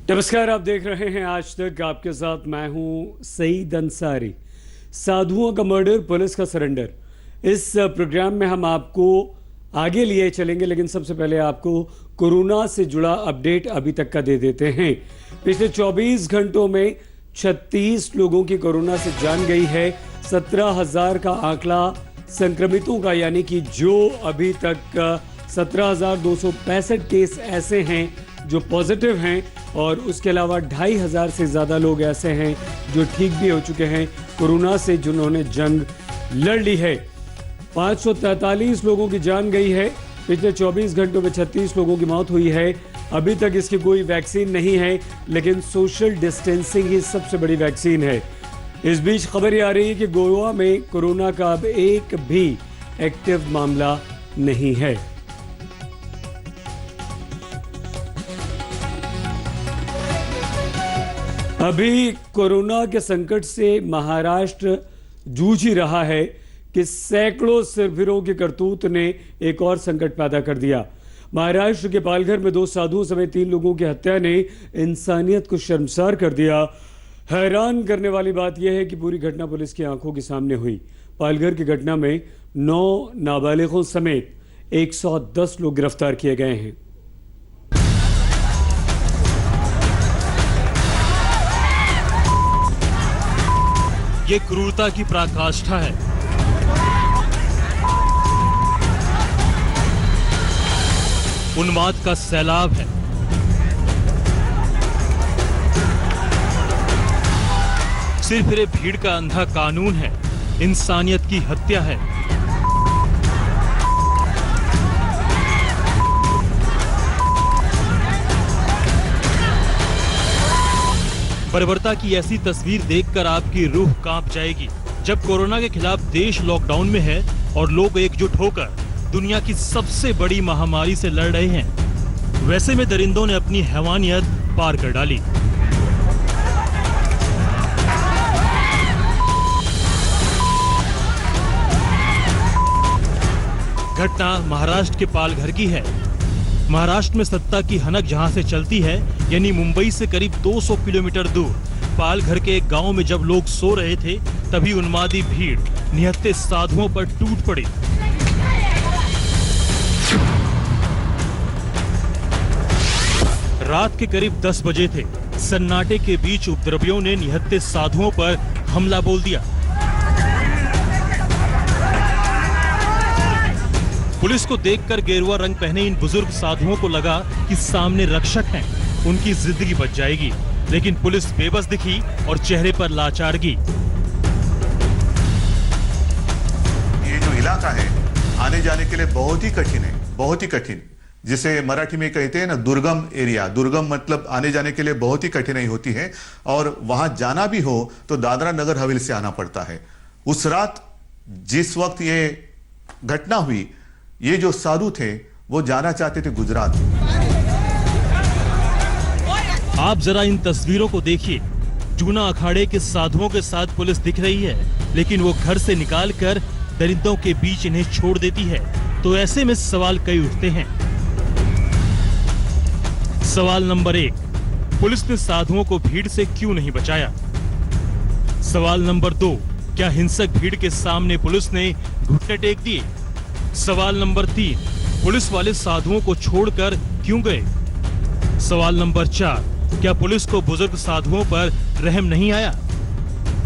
नमस्कार, आप देख रहे हैं आज तक। आपके साथ मैं हूं सईद अंसारी। साधुओं का मर्डर, पुलिस का सरेंडर, इस प्रोग्राम में हम आपको आगे लिए चलेंगे, लेकिन सबसे पहले आपको कोरोना से जुड़ा अपडेट अभी तक का दे देते हैं। पिछले 24 घंटों में 36 लोगों की कोरोना से जान गई है। 17,000 का आंकड़ा संक्रमितों का, यानी कि जो अभी तक 17,265 केस ऐसे हैं जो पॉजिटिव हैं, और उसके अलावा 2,500 से ज़्यादा लोग ऐसे हैं जो ठीक भी हो चुके हैं कोरोना से, जिन्होंने जंग लड़ ली है। 543 लोगों की जान गई है। पिछले 24 घंटों में 36 लोगों की मौत हुई है। अभी तक इसकी कोई वैक्सीन नहीं है, लेकिन सोशल डिस्टेंसिंग ही सबसे बड़ी वैक्सीन है। इस बीच खबर ये आ रही है कि गोवा में कोरोना का अब एक भी एक्टिव मामला नहीं है। अभी कोरोना के संकट से महाराष्ट्र जूझ ही रहा है कि सैकड़ों सिरफिरों की करतूत ने एक और संकट पैदा कर दिया। महाराष्ट्र के पालघर में 2 साधुओं समेत 3 लोगों की हत्या ने इंसानियत को शर्मसार कर दिया। हैरान करने वाली बात यह है कि पूरी घटना पुलिस की आंखों के सामने हुई। पालघर की घटना में 9 नाबालिगों समेत 110 लोग गिरफ्तार किए गए हैं। ये क्रूरता की पराकाष्ठा है। उन्माद का सैलाब है। सिरफिरे भीड़ का अंधा कानून है। इंसानियत की हत्या है। बर्बरता की ऐसी तस्वीर देखकर आपकी रूह कांप जाएगी। जब कोरोना के खिलाफ देश लॉकडाउन में है और लोग एकजुट होकर दुनिया की सबसे बड़ी महामारी से लड़ रहे हैं, वैसे में दरिंदों ने अपनी हैवानियत पार कर डाली। घटना महाराष्ट्र के पालघर की है। महाराष्ट्र में सत्ता की हनक जहां से चलती है, यानी मुंबई से करीब 200 किलोमीटर दूर पालघर के एक गांव में जब लोग सो रहे थे, तभी उन्मादी भीड़ निहत्थे साधुओं पर टूट पड़ी। रात के करीब 10 बजे थे। सन्नाटे के बीच उपद्रवियों ने निहत्थे साधुओं पर हमला बोल दिया। पुलिस को देखकर गेरुआ रंग पहने इन बुजुर्ग साधुओं को लगा कि सामने रक्षक हैं, उनकी जिंदगी बच जाएगी, लेकिन पुलिस बेबस दिखी और चेहरे पर लाचारगी। ये जो इलाका है आने जाने के लिए बहुत ही कठिन है, बहुत ही कठिन। जिसे मराठी में कहते हैं ना, दुर्गम एरिया। दुर्गम मतलब आने जाने के लिए बहुत ही कठिनाई होती है, और वहां जाना भी हो तो दादरा नगर हवेली से आना पड़ता है। उस रात जिस वक्त ये घटना हुई, ये जो साधु थे वो जाना चाहते थे गुजरात। आप जरा इन तस्वीरों को देखिए। जूना अखाड़े के साधुओं के साथ पुलिस दिख रही है, लेकिन वो घर से निकालकर दरिंदों के बीच इन्हें छोड़ देती है। तो ऐसे में सवाल कई उठते हैं। सवाल नंबर 1, पुलिस ने साधुओं को भीड़ से क्यों नहीं बचाया? सवाल नंबर 2, क्या हिंसक भीड़ के सामने पुलिस ने घुटने टेक दिए? सवाल नंबर 3, पुलिस वाले साधुओं को छोड़कर क्यों गए? सवाल नंबर 4, क्या पुलिस को बुजुर्ग साधुओं पर रहम नहीं आया?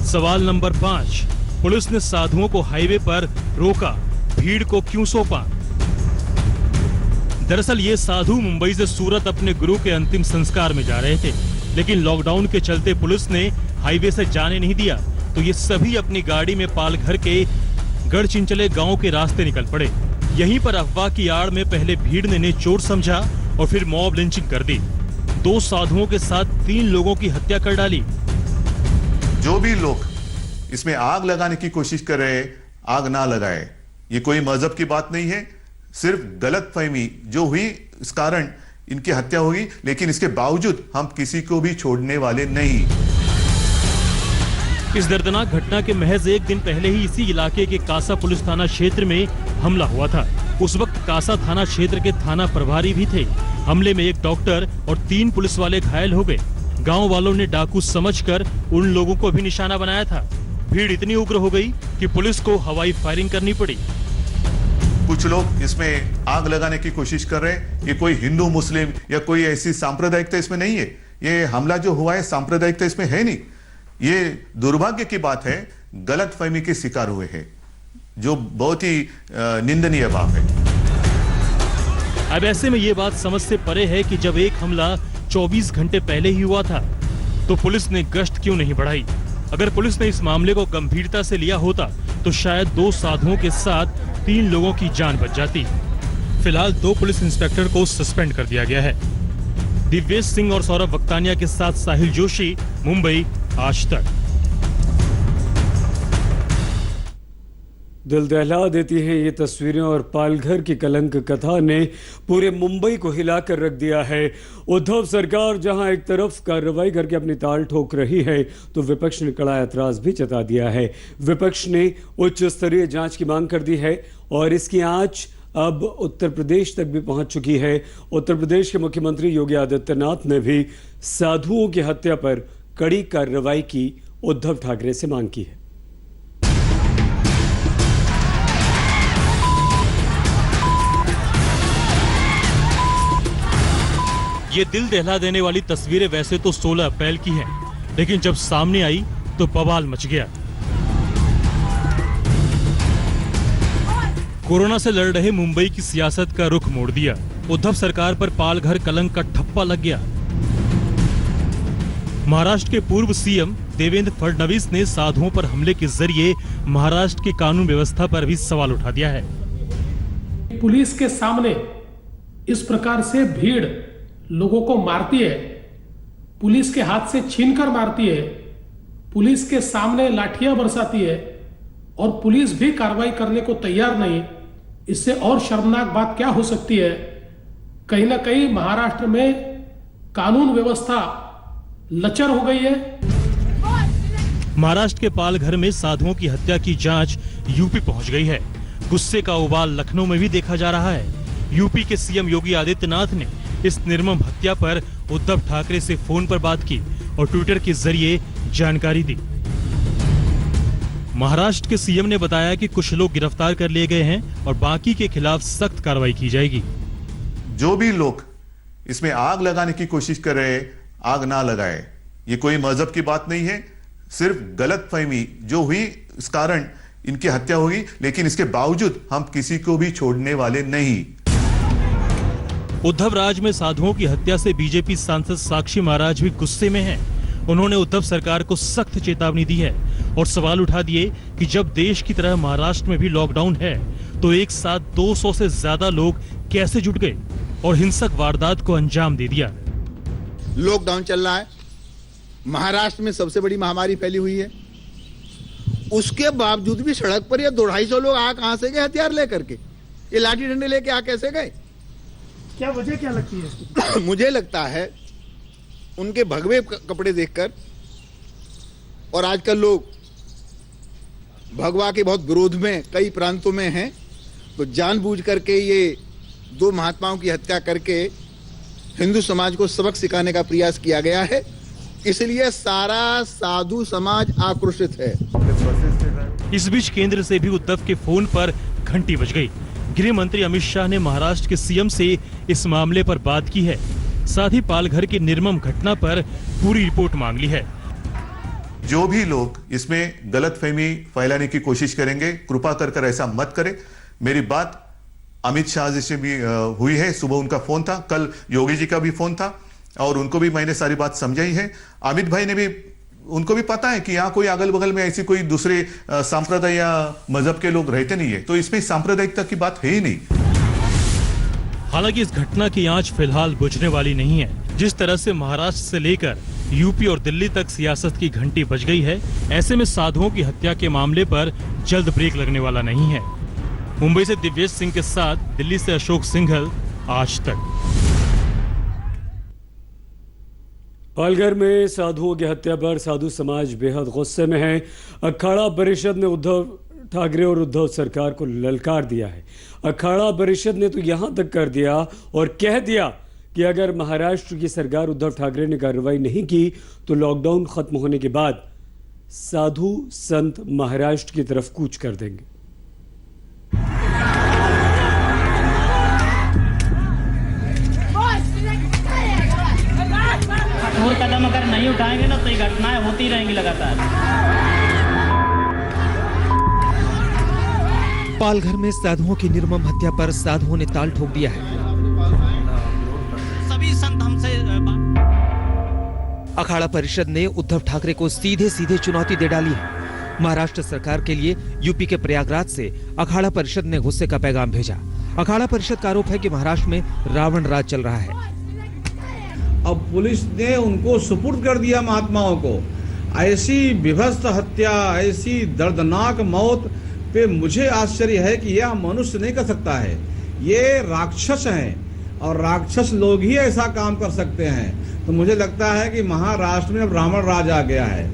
सवाल नंबर 5, पुलिस ने साधुओं को हाईवे पर रोका, भीड़ को क्यों सौंपा? दरअसल ये साधु मुंबई से सूरत अपने गुरु के अंतिम संस्कार में जा रहे थे, लेकिन लॉकडाउन के चलते पुलिस ने हाईवे से जाने नहीं दिया, तो ये सभी अपनी गाड़ी में पालघर के गढ़चिंचले गांव के रास्ते निकल पड़े। यहीं पर अफवाह की आड़ में पहले भीड़ ने इन्हें चोर समझा और फिर मॉब लिंचिंग कर दी। 2 साधुओं के साथ 3 लोगों की हत्या कर डाली। जो भी लोग इसमें आग लगाने की कोशिश कर रहे, आग ना लगाए। ये कोई मजहब की बात नहीं है, सिर्फ गलतफहमी जो हुई इस कारण इनकी हत्या होगी, लेकिन इसके बावजूद हम किसी को भी छोड़ने वाले नहीं। इस दर्दनाक घटना के महज एक दिन पहले ही इसी इलाके के कासा पुलिस थाना क्षेत्र में हमला हुआ था। उस वक्त कासा थाना क्षेत्र के थाना प्रभारी भी थे। हमले में एक डॉक्टर और 3 पुलिस वाले घायल हो गए। गांव वालों ने डाकू समझकर उन लोगों को भी निशाना बनाया था। भीड़ इतनी उग्र हो गई कि पुलिस को हवाई फायरिंग करनी पड़ी। कुछ लोग इसमें आग लगाने की कोशिश कर रहे हैं। ये कोई हिंदू मुस्लिम या कोई ऐसी सांप्रदायिकता इसमें नहीं है। ये हमला जो हुआ है सांप्रदायिकता इसमें है नहीं। ये दुर्भाग्य की बात है, गलतफहमी के शिकार हुए हैं, जो बहुत ही निंदनीय बात है। अब ऐसे में ये बात समझ से परे है कि जब एक हमला 24 घंटे पहले ही हुआ था तो पुलिस ने गश्त क्यों नहीं बढ़ाई। अगर पुलिस ने इस मामले को गंभीरता से लिया होता तो शायद 2 साधुओं के साथ 3 लोगों की जान बच जाती। फिलहाल 2 पुलिस इंस्पेक्टर को सस्पेंड कर दिया गया है। दिव्येश सिंह और सौरभ वक्तानिया के साथ साहिल जोशी, मुंबई, आज तक। दिल दहला देती हैं ये तस्वीरें और पालघर की कलंक कथा ने पूरे मुंबई को हिलाकर रख दिया है। उद्धव सरकार जहां एक तरफ कार्रवाई करके अपनी ताल ठोक रही है तो विपक्ष ने कड़ा ऐतराज भी जता दिया है। विपक्ष ने उच्च स्तरीय जांच की मांग कर दी है और इसकी आंच अब उत्तर प्रदेश तक भी पहुंच चुकी है। उत्तर प्रदेश के मुख्यमंत्री योगी आदित्यनाथ ने भी साधुओं की हत्या पर कड़ी कार्रवाई की उद्धव ठाकरे से मांग की है। ये दिल दहला देने वाली तस्वीरें वैसे तो 16 अप्रैल की हैं, लेकिन जब सामने आई तो बवाल मच गया। कोरोना से लड़ रहे मुंबई की सियासत का रुख मोड़ दिया। उद्धव सरकार पर पालघर कलंक का ठप्पा लग गया। महाराष्ट्र के पूर्व सीएम देवेंद्र फडणवीस ने साधुओं पर हमले के जरिए महाराष्ट्र की कानून व्यवस्था पर भी सवाल उठा दिया है। पुलिस के सामने इस प्रकार से भीड़ लोगों को मारती है, पुलिस के हाथ से छीनकर मारती है, पुलिस के सामने लाठियां बरसाती है और पुलिस भी कार्रवाई करने को तैयार नहीं। इससे और शर्मनाक बात क्या हो सकती है। कहीं ना कहीं महाराष्ट्र में कानून व्यवस्था लचर हो गई है। महाराष्ट्र के पालघर में साधुओं की हत्या की जांच यूपी पहुंच गई है। गुस्से का उबाल लखनऊ में भी देखा जा रहा है। यूपी के सीएम योगी आदित्यनाथ ने इस निर्मम हत्या पर उद्धव ठाकरे से फोन पर बात की और ट्विटर के जरिए जानकारी दी। महाराष्ट्र के सीएम ने बताया कि कुछ लोग गिरफ्तार कर लिए गए हैं और बाकी के खिलाफ सख्त कार्रवाई की जाएगी। जो भी लोग इसमें आग लगाने की कोशिश कर रहे हैं, आग ना लगाए। ये कोई मजहब की बात नहीं है, सिर्फ गलतफहमी जो हुई इस कारण इनकी हत्या हुई, लेकिन इसके बावजूद हम किसी को भी छोड़ने वाले नहीं। उद्धव राज में साधुओं की हत्या से बीजेपी सांसद साक्षी महाराज भी गुस्से में हैं। उन्होंने उद्धव सरकार को सख्त चेतावनी दी है और सवाल उठा दिए कि जब देश की तरह महाराष्ट्र में भी लॉकडाउन है तो एक साथ 200 से ज्यादा लोग कैसे जुट गए और हिंसक वारदात को अंजाम दे दिया। लॉकडाउन चल रहा है, महाराष्ट्र में सबसे बड़ी महामारी फैली हुई है, उसके बावजूद भी सड़क पर ये 200-250 लोग आ कहां से गए हथियार लेकर के? ये लाठी डंडे लेके आ कैसे गए? क्या वजह क्या लगती है? मुझे लगता है उनके भगवे कपड़े देखकर, और आजकल लोग भगवा के बहुत विरोध में कई प्रांतों में हैं, तो जानबूझ करके ये 2 महात्माओं की हत्या करके हिंदू समाज को सबक सिखाने का प्रयास किया गया है। इसलिए सारा साधु समाज आक्रोशित है। इस बीच केंद्र से भी उद्धव के फोन पर घंटी बज गई। गृह मंत्री अमित शाह ने महाराष्ट्र के सीएम से इस मामले पर बात की है। साथ ही पालघर की निर्मम घटना पर पूरी रिपोर्ट मांग ली है। जो भी लोग इसमें गलतफहमी फैलाने की कोशिश करेंगे, कृपा कर ऐसा मत करें। मेरी बात अमित शाह जी से भी हुई है। सुबह उनका फोन था, कल योगी जी का भी फोन था और उनको भी मैंने सारी बात समझाई है। अमित भाई ने भी, उनको भी पता है कि यहाँ कोई अगल बगल में ऐसी कोई दूसरे सांप्रदाय या मजहब के लोग रहते नहीं है, तो इसमें सांप्रदायिकता की बात है ही नहीं। हालांकि इस घटना की आंच फिलहाल बुझने वाली नहीं है। जिस तरह से महाराष्ट्र से लेकर यूपी और दिल्ली तक सियासत की घंटी बज गई है, ऐसे में साधुओं की हत्या के मामले पर जल्द ब्रेक लगने वाला नहीं है। मुंबई से दिव्येश सिंह के साथ दिल्ली से अशोक सिंघल, आज तक। पालघर में साधुओं की हत्या पर साधु समाज बेहद गुस्से में है। अखाड़ा परिषद ने उद्धव ठाकरे और उद्धव सरकार को ललकार दिया है। अखाड़ा परिषद ने तो यहां तक कर दिया और कह दिया कि अगर महाराष्ट्र की सरकार उद्धव ठाकरे ने कार्रवाई नहीं की तो लॉकडाउन खत्म होने के बाद साधु संत महाराष्ट्र की तरफ कूच कर देंगे। कठोर कदम अगर नहीं उठाएंगे ना तो ये घटनाएं होती रहेंगी लगातार। पालघर में साधुओं की निर्मम हत्या पर साधुओं ने ताल ठोक दिया है। सभी संत हमसे अखाड़ा परिषद ने उद्धव ठाकरे को सीधे सीधे चुनौती दे डाली है। महाराष्ट्र सरकार के लिए यूपी के प्रयागराज से अखाड़ा परिषद ने गुस्से का पैगाम भेजा। अखाड़ा परिषद का आरोप है कि महाराष्ट्र में रावण राज चल रहा है। अब पुलिस ने उनको सुपुर्द कर दिया महात्माओं को। ऐसी विभत्स हत्या, ऐसी दर्दनाक मौत पे मुझे आश्चर्य है कि यह मनुष्य नहीं कर सकता है। ये राक्षस हैं और राक्षस लोग ही ऐसा काम कर सकते हैं। तो मुझे लगता है कि महाराष्ट्र में अब रावण राज आ गया है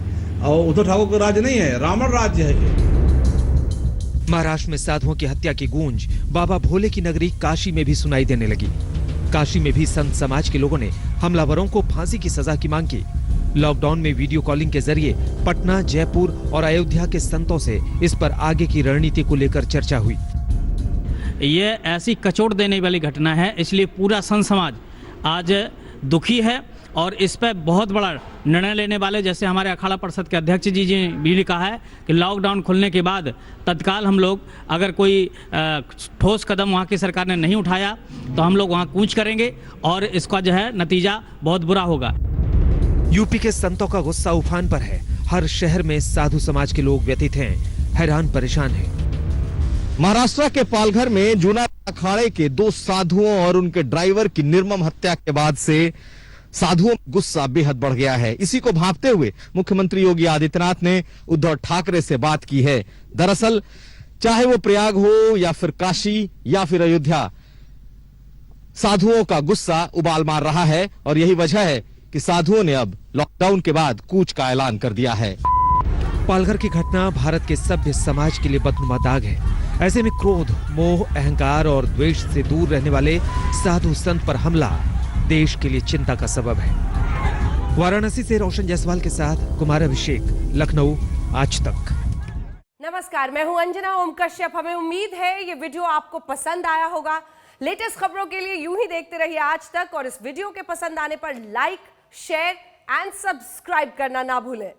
और उद्धव ठाकरे का राज नहीं है, रावण राज्य है ये। महाराष्ट्र में साधुओं की हत्या की गूंज बाबा भोले की नगरी काशी में भी सुनाई देने लगी। काशी में भी संत समाज के लोगों ने हमलावरों को फांसी की सजा की मांग की। लॉकडाउन में वीडियो कॉलिंग के जरिए पटना, जयपुर और अयोध्या के संतों से इस पर आगे की रणनीति को लेकर चर्चा हुई। ये ऐसी कचोट देने वाली घटना है, इसलिए पूरा संत समाज आज दुखी है और इस पर बहुत बड़ा निर्णय लेने वाले, जैसे हमारे अखाड़ा परिषद के अध्यक्ष जी भी ने कहा है कि लॉकडाउन खुलने के बाद तत्काल हम लोग अगर कोई ठोस कदम वहाँ की सरकार ने नहीं उठाया तो हम लोग वहाँ कूच करेंगे और इसका जो है नतीजा बहुत बुरा होगा। यूपी के संतों का गुस्सा उफान पर है। हर शहर में साधु समाज के लोग व्यथित हैं, हैरान परेशान हैं। महाराष्ट्र के पालघर में जूना अखाड़े के 2 साधुओं और उनके ड्राइवर की निर्मम हत्या के बाद से साधुओं में गुस्सा बेहद बढ़ गया है। इसी को भांपते हुए मुख्यमंत्री योगी आदित्यनाथ ने उद्धव ठाकरे से बात की है। दरअसल चाहे वो प्रयाग हो या फिर काशी या फिर अयोध्या, साधुओं का गुस्सा उबाल मार रहा है और यही वजह है कि साधुओं ने अब लॉकडाउन के बाद कूच का ऐलान कर दिया है। पालघर की घटना भारत के सभ्य समाज के लिए बदनुमा दाग है। ऐसे में क्रोध, मोह, अहंकार और द्वेष से दूर रहने वाले साधु संत पर हमला देश के लिए चिंता का सबब है। वाराणसी से रोशन जायसवाल के साथ कुमार अभिषेक, लखनऊ, आज तक। नमस्कार, मैं हूं अंजना ओम कश्यप। हमें उम्मीद है ये वीडियो आपको पसंद आया होगा। लेटेस्ट खबरों के लिए यूं ही देखते रहिए आज तक और इस वीडियो के पसंद आने पर लाइक, शेयर एंड सब्सक्राइब करना ना भूलें।